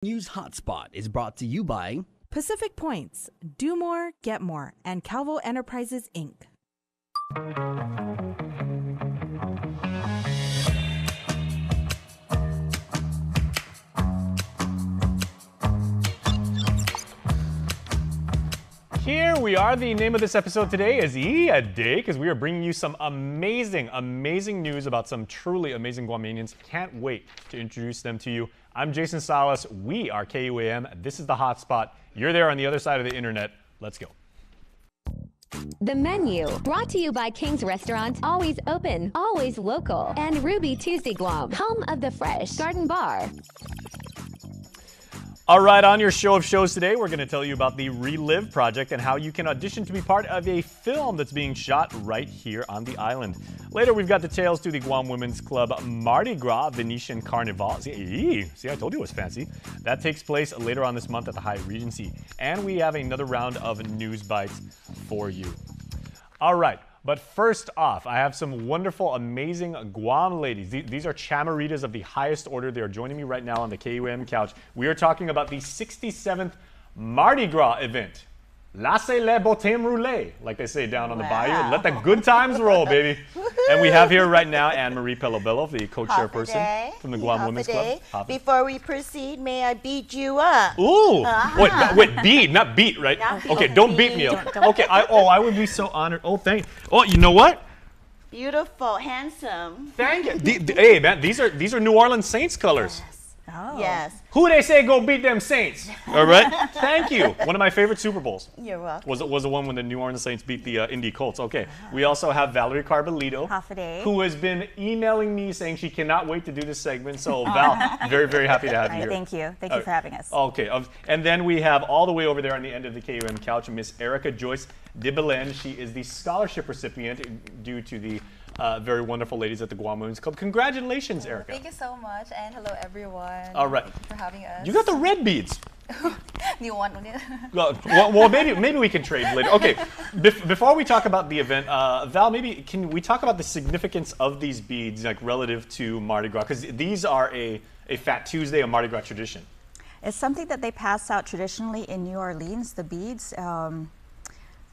News Hotspot is brought to you by Pacific Points, Do More, Get More, and Calvo Enterprises, Inc. Here we are. The name of this episode today is a Day, because we are bringing you some amazing news about some truly amazing Guamanians. Can't wait to introduce them to you. I'm Jason Salas. We are KUAM. This is the Hotspot. You're there on the other side of the internet. Let's go. The menu, brought to you by King's Restaurant, always open, always local, and Ruby Tuesday Guam, home of the Fresh Garden Bar. All right, on your show of shows today, we're going to tell you about the Relive project and how you can audition to be part of a film that's being shot right here on the island. Later, we've got details to the Guam Women's Club Mardi Gras Venetian Carnival. See, I told you it was fancy. That takes place later on this month at the Hyatt Regency. And we have another round of news bites for you. All right. But first off, I have some wonderful, amazing Guam ladies. These are chamaritas of the highest order. They are joining me right now on the KUAM couch. We are talking about the 67th Mardi Gras event. Laissez les botins rouler, like they say down on the bayou. Let the good times roll, baby. And we have here right now Anne-Marie Pelobello, the co-chairperson from the Guam Women's Club. Before we proceed, may I beat you up? Ooh, wait, beat, not beat, right? Okay, don't beat me up. Okay, I would be so honored. Oh, you know what? Beautiful, handsome. Thank you. Hey, man, these are New Orleans Saints colors. Yes. Oh. Yes. Who they say go beat them Saints? All right. Thank you. One of my favorite Super Bowls. You're welcome. Was the one when the New Orleans Saints beat the Indy Colts. Okay. We also have Valerie Carbolito, who has been emailing me saying she cannot wait to do this segment. So Val, very, very happy to have you here. Thank you. Thank you for having us. Okay. And then we have all the way over there on the end of the KUM couch, Miss Erica Joyce de Belen. She is the scholarship recipient due to the very wonderful ladies at the Guam Women's Club. Congratulations, Erica. Thank you so much, and hello everyone. All right. Thank you for having us. You got the red beads. You want one? well, maybe we can trade later. Okay, before we talk about the event, Val, maybe can we talk about the significance of these beads, like relative to Mardi Gras? Because these are a Fat Tuesday, a Mardi Gras tradition. It's something that they pass out traditionally in New Orleans, the beads.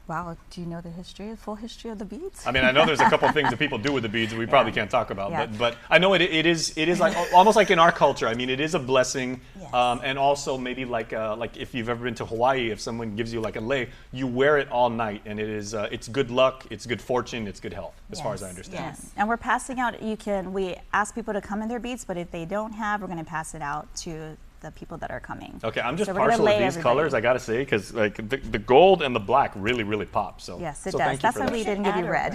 Wow, do you know the full history of the beads? I mean, I know there's a couple things that people do with the beads that we probably can't talk about, Yeah. but I know it is like almost like in our culture. I mean, it is a blessing, Yes. and also maybe like if you've ever been to Hawaii, if someone gives you like a lei, you wear it all night, and it is it's good luck, it's good fortune, it's good health, as far as I understand. Yes, and we're passing out, we ask people to come in their beads, but if they don't have, we're going to pass it out to the people that are coming. Okay, I'm just So partial to these everybody. colors, I gotta say, because like the gold and the black really pop. So Yes, it so does. thank you That's for why that. we didn't give you red.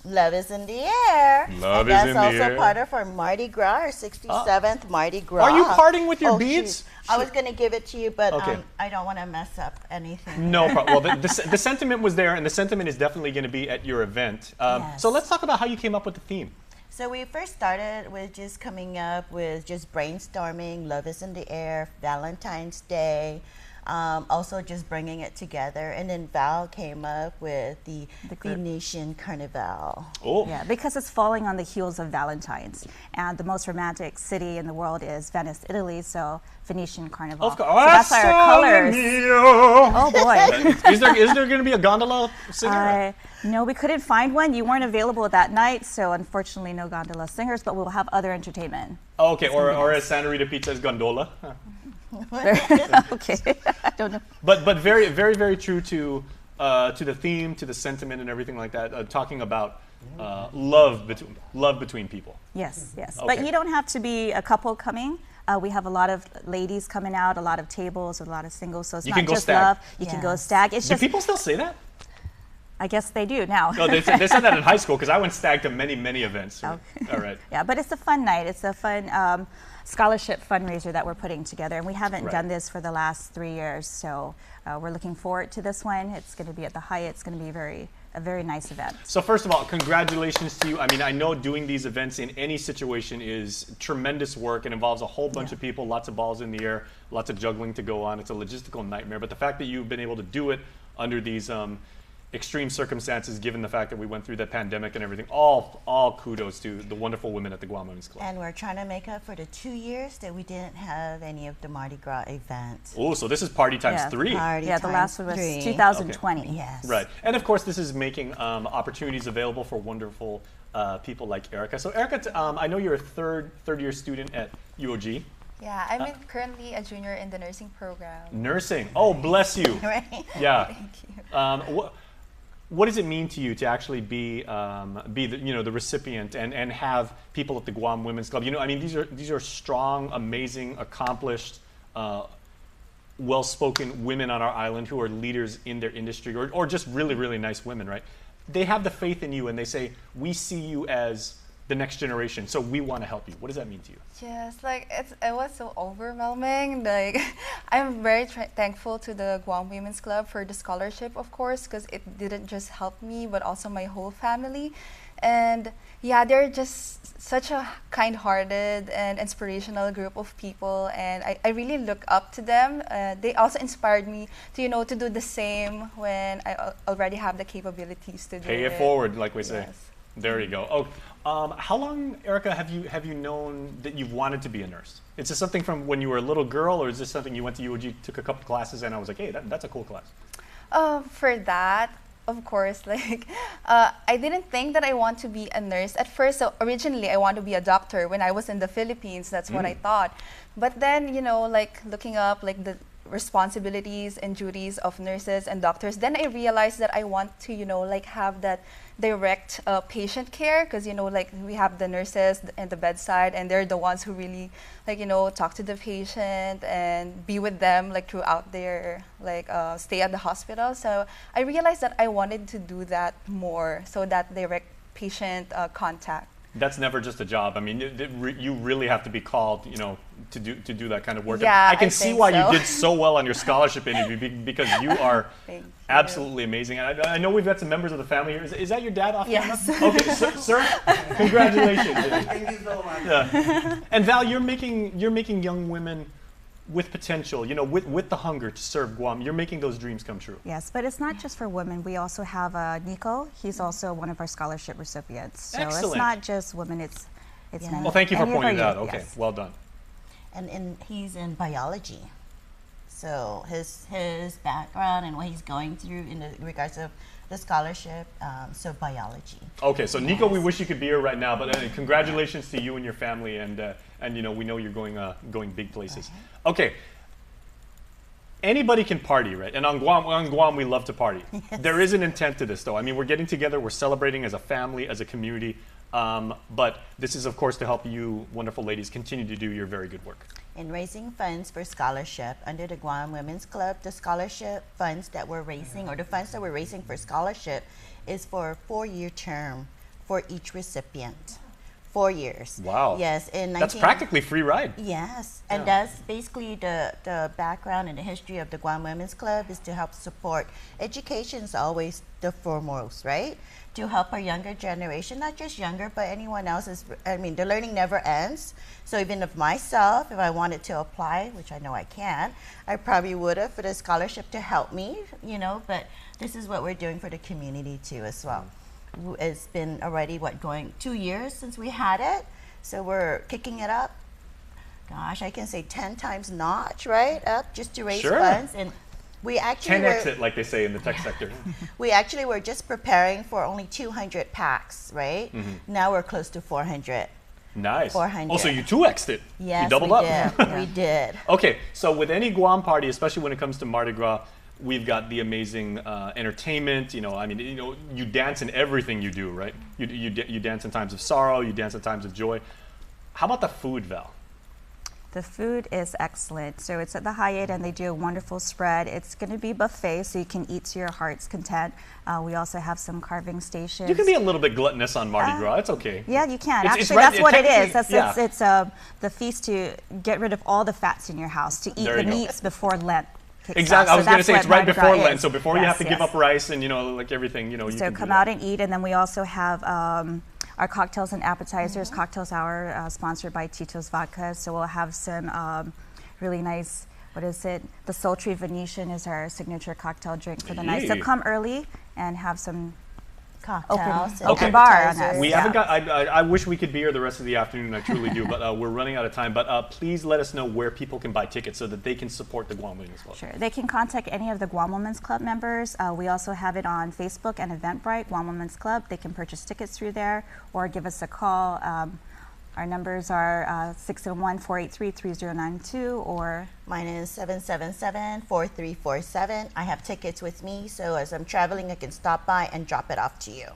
Love is in the air. Love and is in the that's air. also part of our Mardi Gras, our 67th Mardi Gras. Are you parting with your beads? Shoot. I was going to give it to you, but Okay. I don't want to mess up anything. No problem. Well, the sentiment was there, and the sentiment is definitely going to be at your event. Yes. So let's talk about how you came up with the theme. So we first started with just coming up with just brainstorming, love is in the air, Valentine's Day, also just bringing it together. And then Val came up with the Venetian Carnival. Oh, Yeah, because it's falling on the heels of Valentine's. And the most romantic city in the world is Venice, Italy, so Venetian Carnival. of course. So that's why our colors. Oh boy. Is there going to be a gondola singer? No, we couldn't find one. You weren't available that night, so unfortunately no gondola singers, but we'll have other entertainment. Oh, okay, or as Santa Rita Pizza's gondola. Okay, I don't know. But very true to the theme, to the sentiment, and everything like that. Talking about love between people. Yes, yes. Okay. But you don't have to be a couple coming. We have a lot of ladies coming out, a lot of tables, a lot of singles, so it's You not can go just stag. love. You can go stag. It's Do just, people still say that? I guess they do now. No, they said that in high school because I went stag to many events. Oh. All right. Yeah, but it's a fun night. It's a fun scholarship fundraiser that we're putting together, and we haven't Right. done this for the last 3 years, so we're looking forward to this one. It's going to be at the Hyatt. It's going to be a very nice event. So first of all, congratulations to you. I mean, I know doing these events in any situation is tremendous work. It involves a whole bunch of people, lots of balls in the air, lots of juggling to go on. It's a logistical nightmare. But the fact that you've been able to do it under these extreme circumstances, given the fact that we went through the pandemic and everything. All kudos to the wonderful women at the Guam Women's Club. And we're trying to make up for the 2 years that we didn't have any of the Mardi Gras events. Oh, so this is party times Yeah. 3. Party Yeah, the last one was times 3. 2020. Yes. Right. And of course, this is making opportunities available for wonderful people like Erica. So Erica, I know you're a third year student at UOG. Yeah, I'm currently a junior in the nursing program. Nursing. Oh, bless you. Right? Yeah. Thank you. What does it mean to you to actually be the the recipient and have people at the Guam Women's Club? I mean, these are strong, amazing, accomplished, well-spoken women on our island who are leaders in their industry, or just really, really nice women, right? They have the faith in you and they say, we see you as the next generation, so we want to help you. What does that mean to you? Just like it was so overwhelming. Like I'm very thankful to the Guam Women's Club for the scholarship, of course, because it didn't just help me, but also my whole family. And yeah, they're just such a kind-hearted and inspirational group of people, and I really look up to them. They also inspired me to to do the same when I already have the capabilities to do it. Pay it forward, like we say. Yes. There you go. Oh, how long, Erica, have you known that you've wanted to be a nurse? Is this something from when you were a little girl, or is this something you went to UOG, took a couple classes, and I was like, hey, that's a cool class? For that, of course, I didn't think that I want to be a nurse at first. So originally, I wanted to be a doctor when I was in the Philippines. That's what I thought. But then, looking up the responsibilities and duties of nurses and doctors, then I realized that I want to, have that direct patient care, because we have the nurses at the bedside, and they're the ones who really talk to the patient and be with them throughout their stay at the hospital. So I realized that I wanted to do that more, so that direct patient contact. That's never just a job. I mean, you really have to be called, to do that kind of work. Yeah, I can see why so. you did so well on your scholarship interview, because you are absolutely amazing. And I know we've got some members of the family here. Is that your dad off Yes. camera? Okay, sir, congratulations. Thank you so much. Yeah. And Val, you're making young women with potential, with the hunger to serve Guam. You're making those dreams come true. Yes, but it's not just for women. We also have Nico. He's also one of our scholarship recipients. So Excellent. It's not just women, it's men. Well, thank you for Any of pointing our that out. youth, Okay, yes. well done. And he's in biology. So his background and what he's going through in regards of the scholarship, so biology. Okay, so Nico, we wish you could be here right now, but congratulations to you and your family, and we know you're going big places. Okay, anybody can party, right? And on Guam we love to party. Yes. There is an intent to this, though. I mean, we're getting together, we're celebrating as a family, as a community, but this is, of course, to help you wonderful ladies continue to do your very good work. In raising funds for scholarship under the Guam Women's Club, the scholarship funds that we're raising, or the funds that we're raising for scholarship, is for a 4-year term for each recipient. 4 years. Wow. Yes. That's practically free ride. Yes, and that's basically the background and the history of the Guam Women's Club, is to help support. Education is always the foremost, right? To help our younger generation, not just younger, but anyone else. The learning never ends. So even if I wanted to apply, which I know I can, I probably would have for the scholarship to help me, but this is what we're doing for the community too as well. It's been already, going 2 years since we had it. So we're kicking it up. Gosh, I can say 10 times notch, right? Up just to raise funds. And we actually 10x it, like they say in the tech sector. We actually were just preparing for only 200 packs, right? Now we're close to 400. Nice. 400. Oh, so you 2x'd it. Yes, you doubled we up. did. We did. Okay, so with any Guam party, especially when it comes to Mardi Gras, we've got the amazing entertainment. You dance in everything you do, right? You dance in times of sorrow. You dance in times of joy. How about the food, Val? The food is excellent. So it's at the Hyatt, and they do a wonderful spread. It's going to be buffet, so you can eat to your heart's content. We also have some carving stations. You can be a little bit gluttonous on Mardi Gras. It's okay. Yeah, you can. It's Actually, right- that's what it is. technically, It's the feast to get rid of all the fats in your house, to eat There you the go. meats before Lent. Exactly. I was going to say it's right before Lent, so before you have to give Yes. up rice and everything, you So can come do out that. and eat, and then we also have our cocktails and appetizers. Cocktails Hour, sponsored by Tito's Vodka. So we'll have some really nice, the Sultry Venetian is our signature cocktail drink for the night. So Yee. come early and have some Cocktails. open bar on us. We haven't got. I wish we could be here the rest of the afternoon. I truly do, but we're running out of time. But please let us know where people can buy tickets so that they can support the Guam Women's Club. Sure, they can contact any of the Guam Women's Club members. We also have it on Facebook and Eventbrite, Guam Women's Club. They can purchase tickets through there or give us a call. Our numbers are 601-483-3092 or... Mine is 777-4347. I have tickets with me, so as I'm traveling, I can stop by and drop it off to you.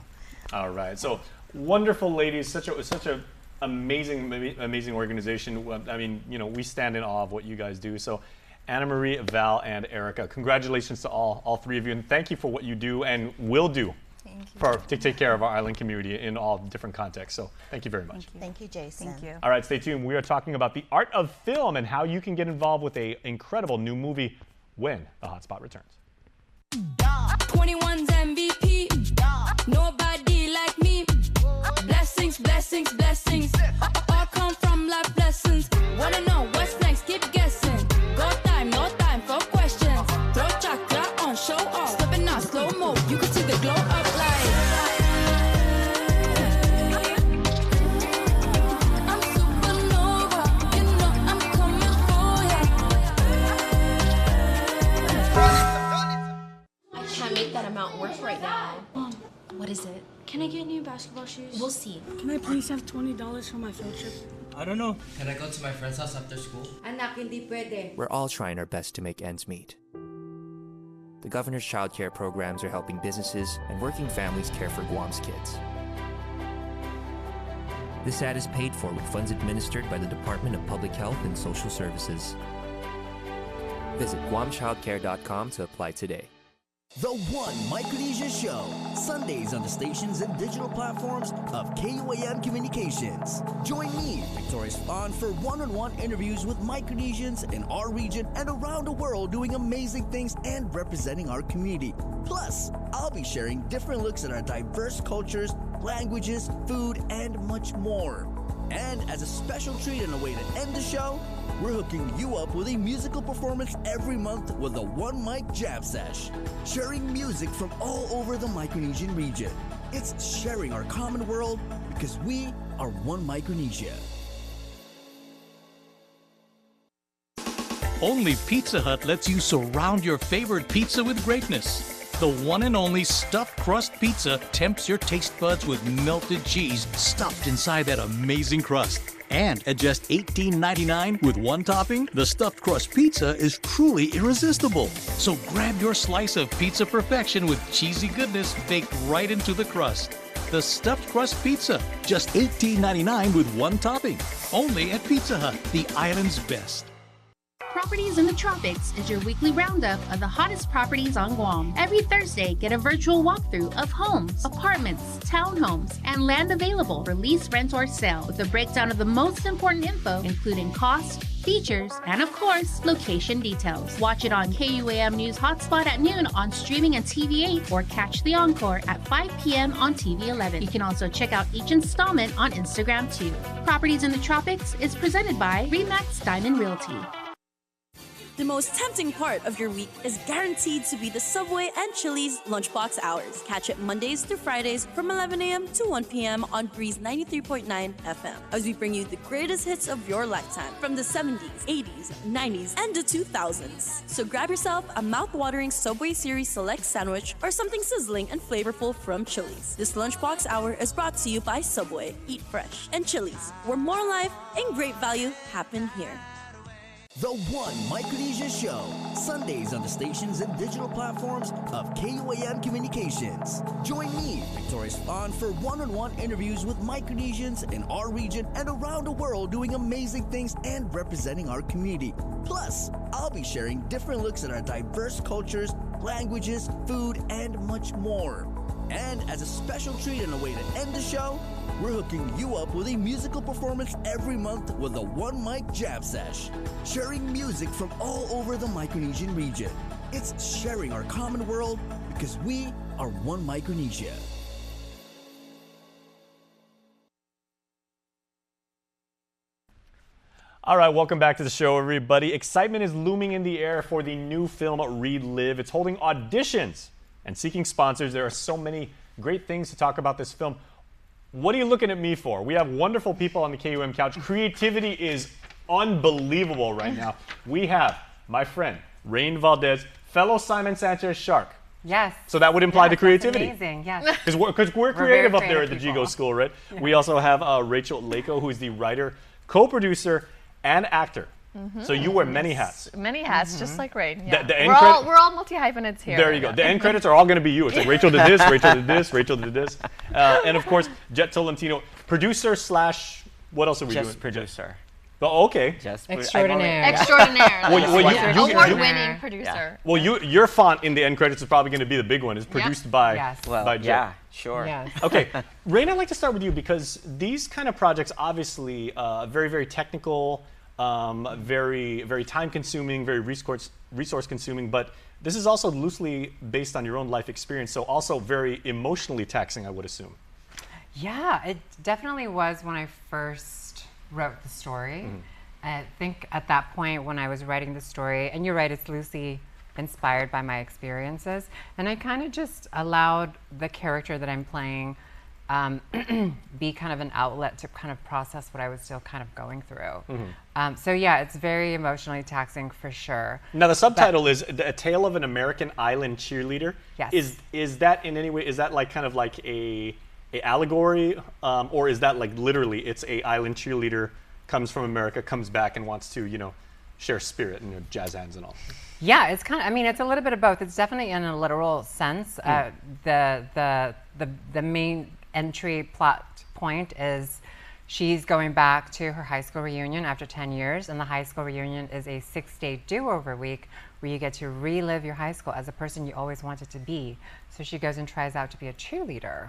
All right. So wonderful ladies, such a amazing organization. I mean, you know, we stand in awe of what you guys do. So Anna Marie, Val, and Erica, congratulations to all three of you, and thank you for what you do and will do to take care of our island community in all different contexts. So thank you very much. Thank you, Jason. Thank you. All right, stay tuned. We are talking about the art of film and how you can get involved with an incredible new movie when the Hotspot returns. 21's MVP. Nobody like me. Blessings, blessings, blessings. All come from life lessons. Wanna know what's next? Keep guessing. Go time, no time for questions. Throw chakra on, show off. Stepping out slow mo. You can see the glow up light. I'm supernova. You know I'm coming for ya. I can't make that amount work right now. Mom, What is it? can I get new basketball shoes? We'll see. Can I please have $20 for my field trip? I don't know. Can I go to my friend's house after school? Anak, hindi pwede. We're all trying our best to make ends meet. The governor's child care programs are helping businesses and working families care for Guam's kids. This ad is paid for with funds administered by the Department of Public Health and Social Services. Visit guamchildcare.com to apply today. The One Micronesia Show, Sundays on the stations and digital platforms of KUAM Communications. Join me, Victoria Spahn, for one-on-one interviews with Micronesians in our region and around the world doing amazing things and representing our community. Plus, I'll be sharing different looks at our diverse cultures, languages, food, and much more. And as a special treat and a way to end the show, we're hooking you up with a musical performance every month with a One Mic Jam Sesh, sharing music from all over the Micronesian region. It's sharing our common world because we are One Micronesia. Only Pizza Hut lets you surround your favorite pizza with greatness. The one and only stuffed crust pizza tempts your taste buds with melted cheese stuffed inside that amazing crust. And at just $18.99 with one topping, the stuffed crust pizza is truly irresistible. So grab your slice of pizza perfection with cheesy goodness baked right into the crust. The stuffed crust pizza, just $18.99 with one topping. Only at Pizza Hut, the island's best. Properties in the Tropics is your weekly roundup of the hottest properties on Guam. Every Thursday, get a virtual walkthrough of homes, apartments, townhomes, and land available for lease, rent, or sale with a breakdown of the most important info, including cost, features, and of course, location details. Watch it on KUAM News Hotspot at noon on streaming and TV8 or catch the encore at 5 p.m. on TV 11. You can also check out each installment on Instagram too. Properties in the Tropics is presented by Remax Diamond Realty. The most tempting part of your week is guaranteed to be the Subway and Chili's lunchbox hours. Catch it Mondays through Fridays from 11 a.m. to 1 p.m. on Breeze 93.9 FM as we bring you the greatest hits of your lifetime from the 70s, 80s, 90s, and the 2000s. So grab yourself a mouth-watering Subway Series Select sandwich or something sizzling and flavorful from Chili's. This lunchbox hour is brought to you by Subway, Eat Fresh, and Chili's, where more life and great value happen here. The One Micronesia Show, Sundays on the stations and digital platforms of KUAM Communications. Join me, Victoria Spahn, for one-on-one interviews with Micronesians in our region and around the world doing amazing things and representing our community. Plus, I'll be sharing different looks at our diverse cultures, languages, food, and much more. And as a special treat and a way to end the show, we're hooking you up with a musical performance every month with a One Mic Jam Sesh, sharing music from all over the Micronesian region. It's sharing our common world because we are One Micronesia. All right, welcome back to the show, everybody. Excitement is looming in the air for the new film Relive. It's holding auditions and seeking sponsors. There are so many great things to talk about this film. What are you looking at me for? We have wonderful people on the KUAM couch. Creativity is unbelievable right now. We have my friend, Rain Valdez, fellow Simon Sanchez Shark. Yes. So that would imply the creativity. That's amazing, yes. Because we're creative up there at the Gigo School, right? Yeah. We also have Rachel Lako, who is the writer, co-producer, and actor. So you wear many hats. Many hats, just like Rain. Yeah. We're all multi-hyphenates here. There you go. The end credits are all going to be you. It's like Rachel did this, Rachel did this, Rachel did this. And of course, Jet Tolentino, producer slash, what else are we doing? Just producer. Oh, okay. Just extraordinaire. Extraordinaire. Award-winning producer. Yeah. Well, your font in the end credits is probably going to be the big one. It's produced by Jet. Yeah, sure. Yes. Okay, Rain, I'd like to start with you because these kind of projects, obviously, very, very technical, very, very time-consuming, very resource-consuming, but this is also loosely based on your own life experience, so also very emotionally taxing, I would assume. Yeah, it definitely was when I first wrote the story. I think at that point when I was writing the story, and you're right, it's loosely inspired by my experiences, and I kind of just allowed the character that I'm playing be kind of an outlet to kind of process what I was still kind of going through. So yeah, it's very emotionally taxing for sure. Now the subtitle is A Tale of an American Island Cheerleader. Yes. Is that in any way, is that like kind of like a allegory, or is that like literally it's a island cheerleader comes from America, comes back and wants to, you know, share spirit and jazz hands and all? Yeah, it's kind of, I mean, it's a little bit of both. It's definitely in a literal sense. The main entry plot point is she's going back to her high school reunion after 10 years, and the high school reunion is a 6-day do-over week where you get to relive your high school as a person you always wanted to be. So she goes and tries out to be a cheerleader,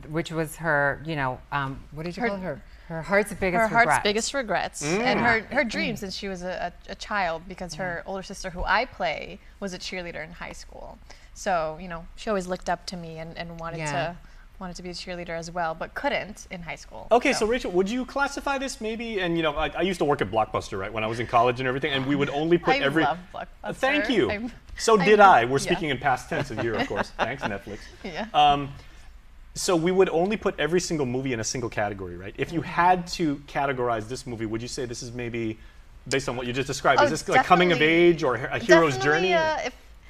which was her, you know, what did you call her? Her heart's biggest regrets. Her heart's biggest regrets. And her dreams since she was a child, because her older sister, who I play, was a cheerleader in high school. So, you know, she always looked up to me and wanted to be a cheerleader as well, but couldn't in high school. Okay, so Rachel, would you classify this maybe, and you know, I used to work at Blockbuster, right, when I was in college and everything, and we would only put I love Blockbuster. Thank you. So did I. We're speaking in past tense here, of course. Thanks, Netflix. Yeah. So we would only put every single movie in a single category, right? If you had to categorize this movie, would you say this is maybe, based on what you just described, is this like coming of age or a hero's journey?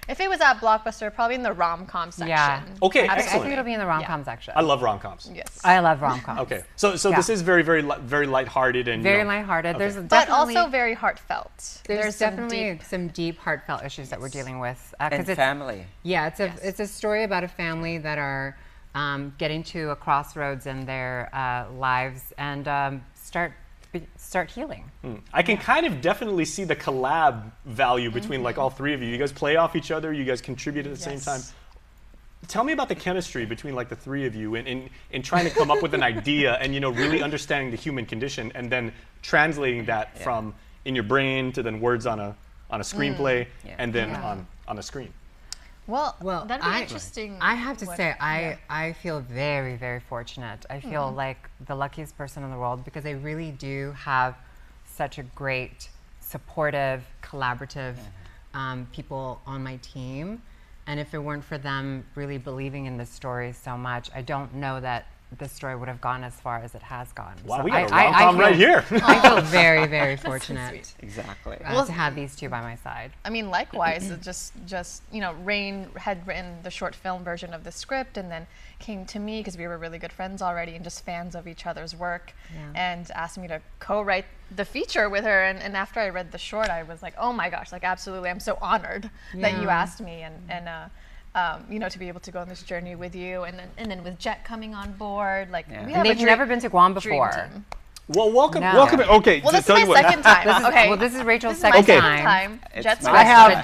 If it was at Blockbuster, probably in the rom-com section. Yeah. Okay, I excellent. think it'll be in the rom-com section. I love rom-coms. Yes. I love rom-coms. Okay, so this is very, very lighthearted and very lighthearted. Okay. There's but also very heartfelt. There's definitely some deep heartfelt issues that we're dealing with. And family. Yeah, it's a story about a family that are getting to a crossroads in their lives and start healing. I can kind of definitely see the collab value between like all three of you. You guys play off each other, you guys contribute at the same time. Tell me about the chemistry between like the three of you in trying to come up with an idea and, you know, really understanding the human condition and then translating that from in your brain to then words on a screenplay and then on a screen. Well, that'd be interesting. I have to say, I feel very, very fortunate. I feel like the luckiest person in the world because I really do have such a great, supportive, collaborative people on my team. And if it weren't for them really believing in this story so much, I don't know that this story would have gone as far as it has gone. Wow, so we got a rom-com right here. I feel very, very fortunate. So exactly. To have these two by my side. I mean, likewise, just you know, Rain had written the short film version of the script and then came to me because we were really good friends already and just fans of each other's work and asked me to co-write the feature with her. And after I read the short, I was like, oh my gosh, like absolutely, I'm so honored that you asked me and you know, to be able to go on this journey with you, and then with Jet coming on board, like we have they've never been to Guam before. Well, welcome. Okay. Well, this is my second time. This is Rachel's second time. Jet's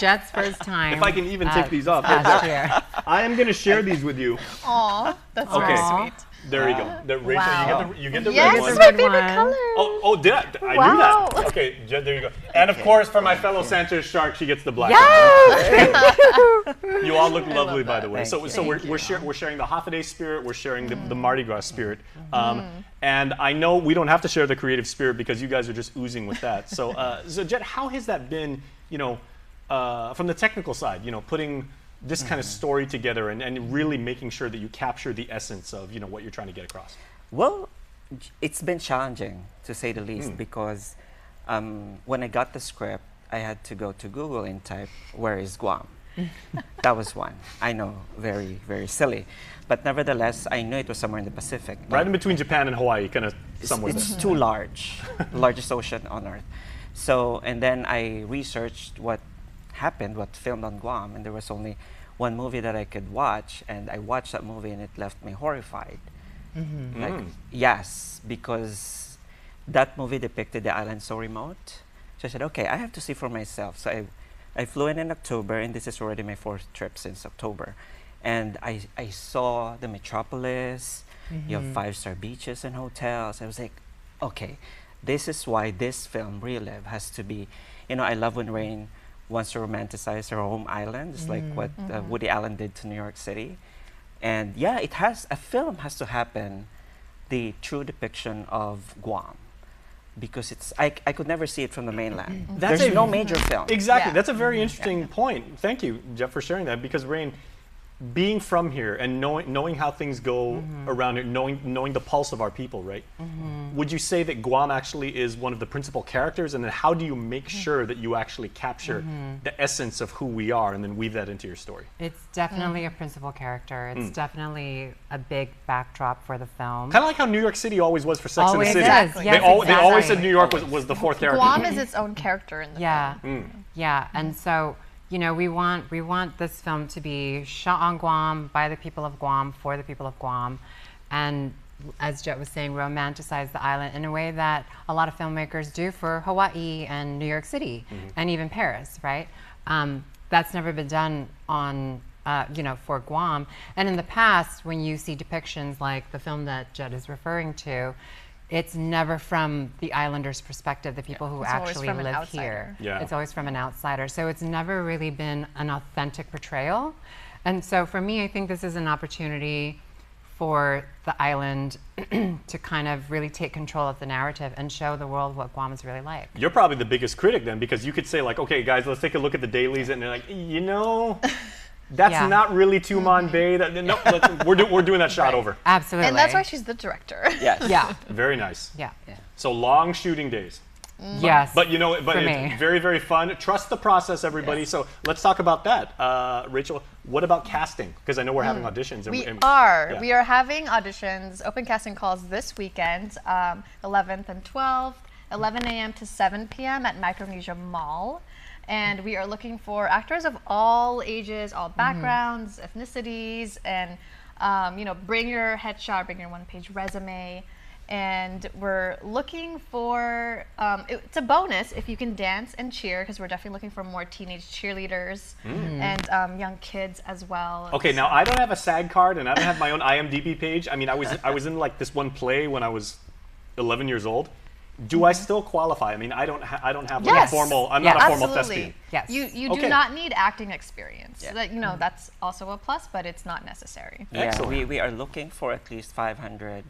Jet's first time. If I can even take these off. I am going to share these with you. Aw, that's very sweet. There you go. Rachel, you get the red one. Yes, my favorite color. Oh, did I? I knew that. Okay, there you go. And of course, for my fellow Sanchez Shark, she gets the black. You all look lovely, by the way. So we're sharing the Hafaday spirit. We're sharing the Mardi Gras spirit. And I know we don't have to share the creative spirit because you guys are just oozing with that. So, Jet, how has that been? You know, from the technical side, you know, putting this kind of story together and really making sure that you capture the essence of what you're trying to get across? Well, it's been challenging to say the least because when I got the script, I had to go to Google and type, "Where is Guam?" That was one. I know, very, very silly. But nevertheless, I knew it was somewhere in the Pacific. Right in between Japan and Hawaii, kind of somewhere It's there. too large, largest ocean on Earth. So, and then I researched what happened, what filmed on Guam, and there was only one movie that I could watch, and I watched that movie and it left me horrified. Like, yes, because that movie depicted the island so remote. So I said, okay, I have to see for myself. So I flew in October, and this is already my 4th trip since October. And I saw the metropolis. You have 5-star beaches and hotels. I was like, okay, this is why this film, Relive, has to be, I love when Rain wants to romanticize her home island, just like what Woody Allen did to New York City. And yeah, a film has to happen, the true depiction of Guam. Because I could never see it from the mainland. There's no major film. Exactly. That's a very interesting point. Thank you, Jeff, for sharing that. Because Rain, being from here and knowing how things go around here, knowing the pulse of our people, right? Would you say that Guam actually is one of the principal characters? And then how do you make sure that you actually capture the essence of who we are and then weave that into your story? It's definitely a principal character. It's definitely a big backdrop for the film. Kind of like how New York City always was for Sex and the City. Exactly. Yes, They always said New York was the 4th character. Guam is its own character in the film. Yeah, and so we want this film to be shot on Guam, by the people of Guam, for the people of Guam, and as Jet was saying, romanticize the island in a way that a lot of filmmakers do for Hawaii and New York City, and even Paris, right? That's never been done on, for Guam. And in the past, when you see depictions like the film that Jet is referring to, it's never from the islanders' perspective, the people who actually live here. It's always from an outsider. So it's never really been an authentic portrayal. And so for me, I think this is an opportunity for the island to kind of really take control of the narrative and show the world what Guam is really like. You're probably the biggest critic then, because you could say like, okay, guys, let's take a look at the dailies, and they're like, that's not really Tumon Bay. We're doing that shot over. Absolutely. And that's why she's the director. Yes. Yeah. Very nice. Yeah. So long shooting days. Yes. But it's very, very fun. Trust the process, everybody. So let's talk about that. Rachel, what about casting? Because I know we're having auditions. We are having auditions, open casting calls this weekend, 11th and 12th, 11 a.m. to 7 p.m. at Micronesia Mall. And we are looking for actors of all ages, all backgrounds, ethnicities, and bring your headshot, bring your one-page resume. And we're looking for, it's a bonus if you can dance and cheer, because we're definitely looking for more teenage cheerleaders and young kids as well. Okay, now I don't have a SAG card and I don't have my own IMDb page. I mean, I was in like this one play when I was 11 years old. Do I still qualify? I mean, I don't have like a formal. I'm not a formal thespian. Yes. You do not need acting experience. That that's also a plus, but it's not necessary. Yeah, we are looking for at least 500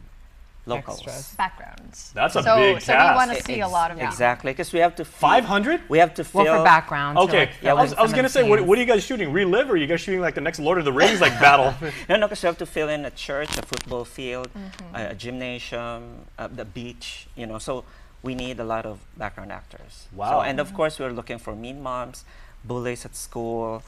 locals. Backgrounds. That's a big cast. So we want to see a lot of them. Exactly, because we have to 500. We have to fill. Well, for background. Okay. I was gonna say, what are you guys shooting? Relive, or are you guys shooting like the next Lord of the Rings like battle? No, because we have to fill in a church, a football field, a gymnasium, the beach. So we need a lot of background actors. Wow. So, and of course, we're looking for mean moms, bullies at school,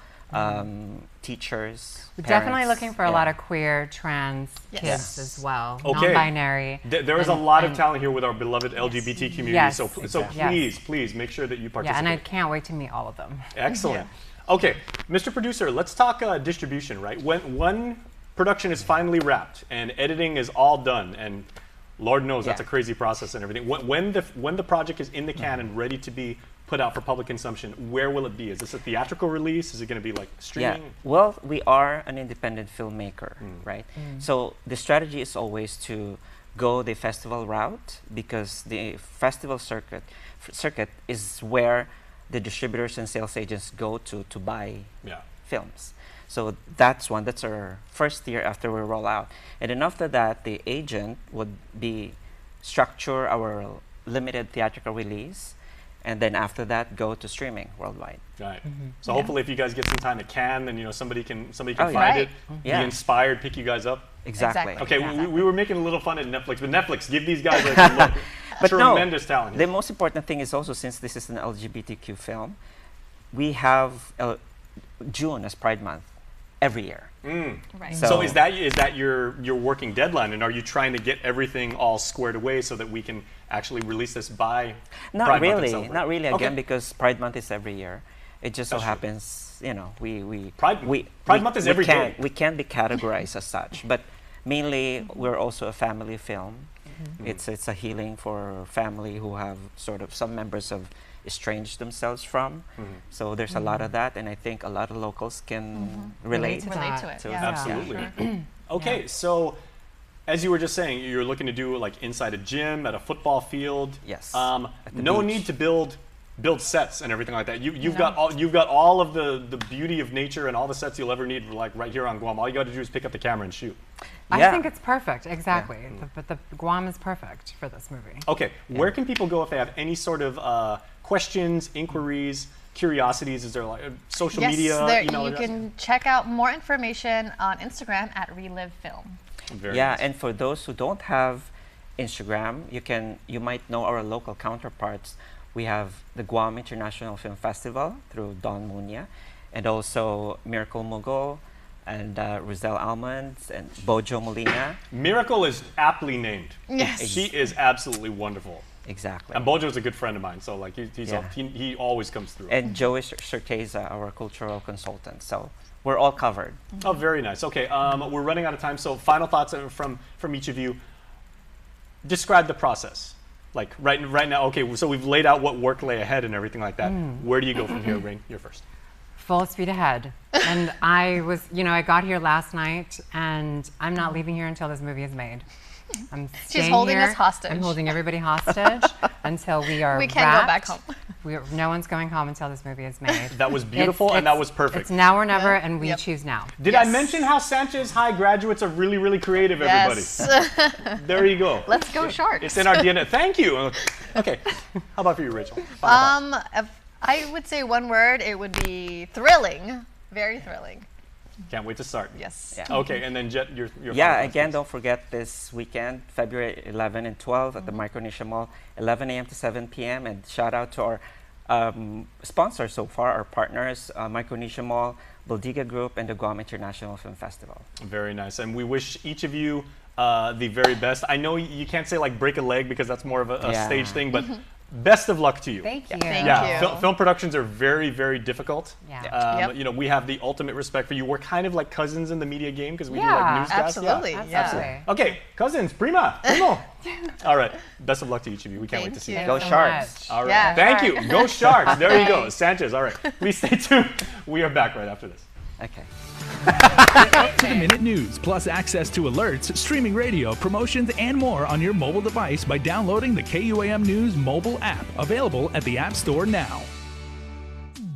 teachers. We're definitely looking for a lot of queer, trans kids as well, non-binary. There is a lot of talent here with our beloved LGBT community. Yes. So please make sure that you participate. Yeah, and I can't wait to meet all of them. Excellent. Okay, Mr. Producer, let's talk distribution, right? When production is finally wrapped and editing is all done, and Lord knows that's a crazy process and everything. When the project is in the can and ready to be put out for public consumption, where will it be? Is this a theatrical release? Is it going to be like streaming? Yeah. Well, we are an independent filmmaker, right? So the strategy is always to go the festival route, because the festival circuit is where the distributors and sales agents go to buy films. So that's our first year after we roll out. And then after that, the agent would be structure our limited theatrical release, and then after that, go to streaming worldwide. Right. So hopefully, if you guys get some time at Cannes, then somebody can find it, be inspired, pick you guys up. Exactly. Okay, we were making a little fun at Netflix, but Netflix, give these guys a look. But tremendous talent. The most important thing is also, since this is an LGBTQ film, we have June as Pride Month every year. Right. So is that your working deadline, and are you trying to get everything all squared away so that we can actually release this by Pride Month? Not really. Again, because Pride Month is every year. It just so happens, Pride Month is every day. We can't be categorized as such, but mainly we're also a family film. It's a healing for family who have sort of some members of estranged themselves from. So there's a lot of that, and I think a lot of locals can relate to it. Absolutely. Okay, so as you were just saying, you're looking to do like inside a gym, at a football field. Yes. No need to build sets and everything like that. You've got all of the beauty of nature and all the sets you'll ever need, like right here on Guam. All you got to do is pick up the camera and shoot. I think it's perfect, exactly. But the Guam is perfect for this movie. Okay, where can people go if they have any sort of questions, inquiries, curiosities? Is there like social media? You can check out more information on Instagram at Relive Film. Very nice. And for those who don't have Instagram, you might know our local counterparts. We have the Guam International Film Festival through Don Munya, and also Miracle Mugo, and Rizal Almonds, and Bojo Molina. Miracle is aptly named. Yes. She is absolutely wonderful. Exactly. And Bojo is a good friend of mine, so like he always comes through. And Joey Certeza, our cultural consultant. So we're all covered. Oh, very nice. Okay, we're running out of time, so final thoughts from each of you. Describe the process. Like right now, okay, so we've laid out what work lay ahead and everything like that. Where do you go from here, Rain? You're first. Full speed ahead. And I got here last night, and I'm not leaving here until this movie is made. She's holding us hostage. I'm holding everybody hostage until we are We can't go back home. No one's going home until this movie is made. That was beautiful, and that was perfect. It's now or never, and we choose now. Did I mention how Sanchez High graduates are really, really creative, everybody? Yes. There you go. Let's go Sharks. It's in our DNA. Thank you. Okay, how about for you, Rachel? If I would say one word, it would be thrilling. Very thrilling. Can't wait to start. Yes. Yeah. Okay, and then Jet, your again, don't forget this weekend, February 11 and 12 at the Micronesia Mall, 11 a.m. to 7 p.m. And shout out to our sponsors so far, our partners, Micronesia Mall, Baldiga Group, and the Guam International Film Festival. Very nice, and we wish each of you the very best. I know you can't say like break a leg because that's more of a stage thing, but best of luck to you. Thank you. Thank you. Film productions are very, very difficult. Yeah. We have the ultimate respect for you. We're kind of like cousins in the media game because we do like newscasts. Absolutely. Absolutely. Okay, cousins, primo. All right. Best of luck to each of you. We can't wait to see you. Go Sharks. All right. Thank you. Go Sharks. There you go. Sanchez. All right. Please stay tuned. We are back right after this. Okay. Up-to-the-minute news, plus access to alerts, streaming radio, promotions, and more on your mobile device by downloading the KUAM News mobile app. Available at the App Store now.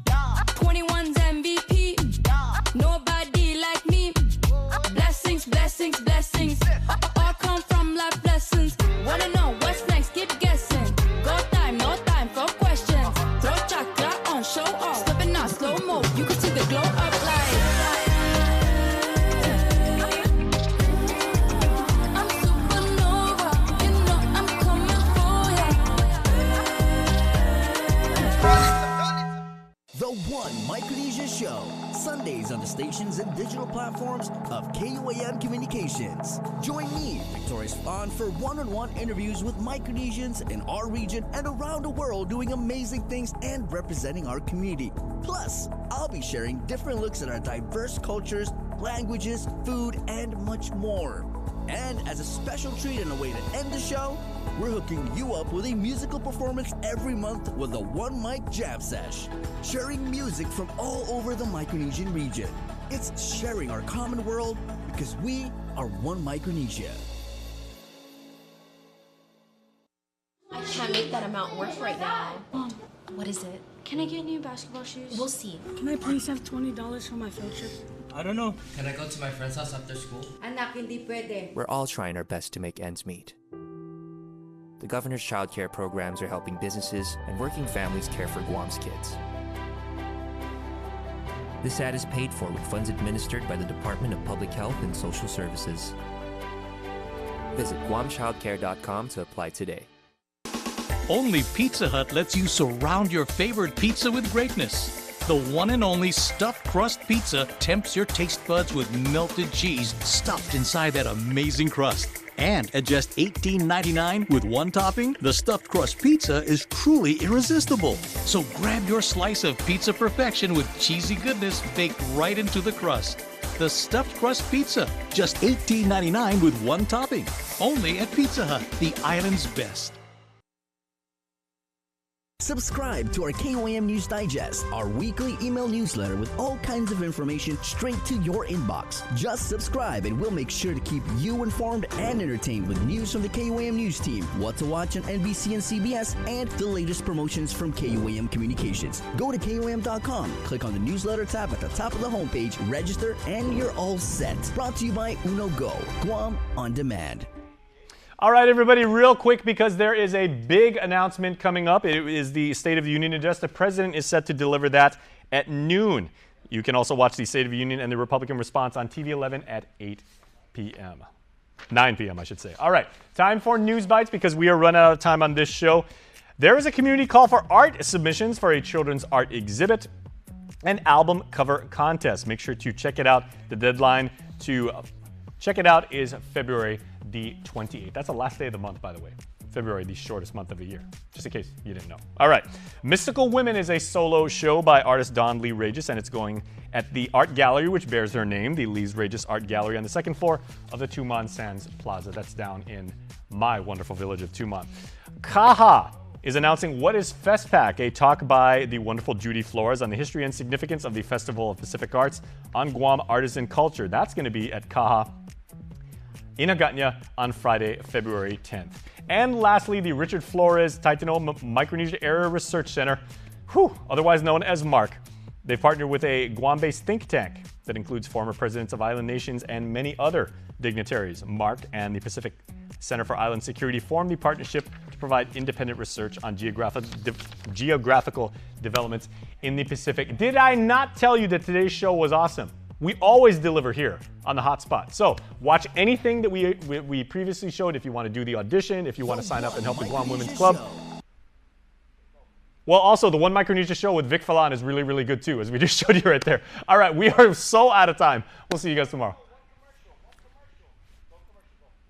21's MVP. Nobody like me. Blessings, blessings, blessings. All come from life lessons. Wanna know what's next? Keep guessing. Go time, no time for questions. Throw chocolate on, show off. Slipping on slow mo. You can see the glow up light. The One Micronesia Show, Sundays on the stations and digital platforms of KUAM Communications. Join me, Victorious Fawn, for one-on-one interviews with Micronesians in our region and around the world doing amazing things and representing our community. Plus, I'll be sharing different looks at our diverse cultures, languages, food, and much more. And as a special treat and a way to end the show, we're hooking you up with a musical performance every month with a One Mic Jam Sesh, sharing music from all over the Micronesian region. It's sharing our common world because we are One Micronesia. I can't make that amount work right now. Mom, What is it? can I get new basketball shoes? We'll see. Can I please have $20 for my field trip? I don't know. Can I go to my friend's house after school? We're all trying our best to make ends meet. The the governor's child care programs are helping businesses and working families care for Guam's kids. This ad is paid for with funds administered by the Department of Public Health and Social Services. Visit guamchildcare.com to apply today. Only Pizza Hut lets you surround your favorite pizza with greatness. The one and only stuffed crust pizza tempts your taste buds with melted cheese stuffed inside that amazing crust. And at just $18.99 with one topping, the stuffed crust pizza is truly irresistible. So grab your slice of pizza perfection with cheesy goodness baked right into the crust. The stuffed crust pizza, just $18.99 with one topping. Only at Pizza Hut, the island's best. Subscribe to our KUAM News Digest, our weekly email newsletter with all kinds of information straight to your inbox. Just subscribe and we'll make sure to keep you informed and entertained with news from the KUAM News team, what to watch on NBC and CBS, and the latest promotions from KUAM Communications. Go to KUAM.com, click on the newsletter tab at the top of the homepage, register, and you're all set. Brought to you by Uno Go, Guam on Demand. All right, everybody, real quick, because there is a big announcement coming up. It is the State of the Union address. The president is set to deliver that at noon. You can also watch the State of the Union and the Republican response on TV 11 at 8 p.m. 9 p.m., I should say. All right, time for News Bites because we are running out of time on this show. There is a community call for art submissions for a children's art exhibit and album cover contest. Make sure to check it out. The deadline to check it out is February the 28th. That's the last day of the month, by the way. February, the shortest month of the year, just in case you didn't know. All right. Mystical Women is a solo show by artist Dawn Lee Regis, and it's going at the Art Gallery, which bears her name, the Lee Regis Art Gallery on the second floor of the Tumon Sands Plaza. That's down in my wonderful village of Tumon. KAHA is announcing What is FestPac, a talk by the wonderful Judy Flores on the history and significance of the Festival of Pacific Arts on Guam artisan culture. That's going to be at KAHA in Agutnya on Friday, February 10th. And lastly, the Richard Flores Taitano Micronesia Area Research Center, otherwise known as MARC. They've partnered with a Guam-based think tank that includes former presidents of island nations and many other dignitaries. MARC and the Pacific Center for Island Security formed the partnership to provide independent research on geographical developments in the Pacific. Did I not tell you that today's show was awesome? We always deliver here on the HotSpot. So watch anything that we previously showed if you want to do the audition, if you want to sign up and help the Guam Women's Club. Well, also, the One Micronesia show with Vic Falan is really, really good too, as we just showed you right there. All right, we are so out of time. We'll see you guys tomorrow.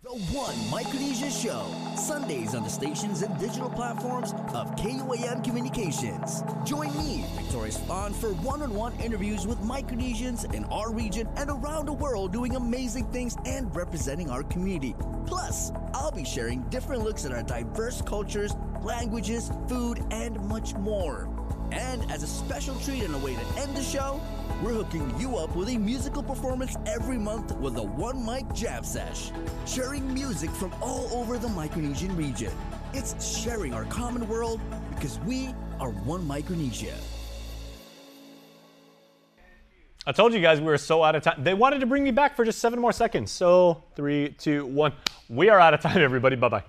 The One Micronesia Show, Sundays on the stations and digital platforms of KUAM Communications. Join me, Victoria Spahn, for one-on-one interviews with Micronesians in our region and around the world doing amazing things and representing our community. Plus, I'll be sharing different looks at our diverse cultures, languages, food, and much more. And as a special treat and a way to end the show, we're hooking you up with a musical performance every month with a One Mic Jam Sesh, sharing music from all over the Micronesian region. It's sharing our common world because we are One Micronesia. I told you guys we were so out of time. They wanted to bring me back for just 7 more seconds. So 3, 2, 1. We are out of time, everybody. Bye-bye.